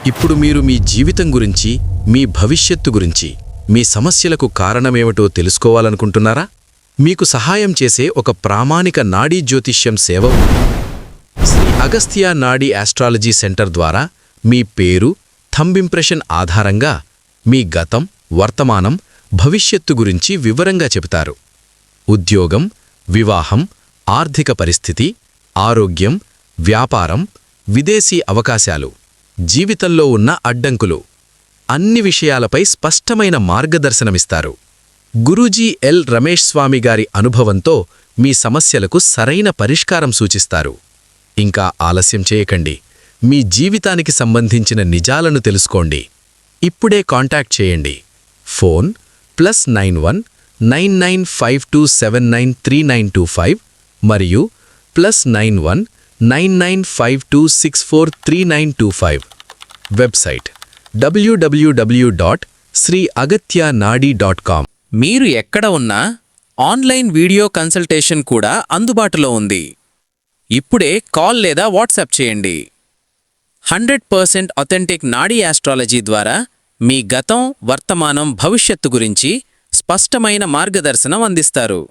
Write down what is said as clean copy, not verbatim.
ఇప్పుడు మీరు మీ జీవితం గురించి, మీ భవిష్యత్తు గురించి, మీ సమస్యలకు కారణమేమిటో తెలుసుకోవాలనుకుంటున్నారా? మీకు సహాయం చేసే ఒక ప్రామాణిక నాడీ జ్యోతిష్యం సేవ ఉంది. శ్రీ అగస్త్య నాడీ ఆస్ట్రాలజీ సెంటర్ ద్వారా మీ పేరు, థంబ్ ఇంప్రెషన్ ఆధారంగా మీ గతం, వర్తమానం, భవిష్యత్తు గురించి వివరంగా చెబుతారు. ఉద్యోగం, వివాహం, ఆర్థిక పరిస్థితి, ఆరోగ్యం, వ్యాపారం, విదేశీ అవకాశాలు, జీవితంలో ఉన్న అడ్డంకులు, అన్ని విషయాలపై స్పష్టమైన మార్గదర్శనమిస్తారు. గురూజీ ఎల్ రమేష్ స్వామి గారి అనుభవంతో మీ సమస్యలకు సరైన పరిష్కారం సూచిస్తారు. ఇంకా ఆలస్యం చేయకండి. మీ జీవితానికి సంబంధించిన నిజాలను తెలుసుకోండి. ఇప్పుడే కాంటాక్ట్ చేయండి. ఫోన్ +91 9952793925 మరియు +91 9952643925. Website www.sriagatyanadi.com. మీరు ఎక్కడ ఉన్నా ఆన్లైన్ వీడియో కన్సల్టేషన్ కూడా అందుబాటులో ఉంది. ఇప్పుడే కాల్ లేదా వాట్సాప్ చేయండి. 100% అథెంటిక్ నాడీ ఆస్ట్రాలజీ ద్వారా మీ గతం, వర్తమానం, భవిష్యత్తు గురించి స్పష్టమైన మార్గదర్శనం అందిస్తారు.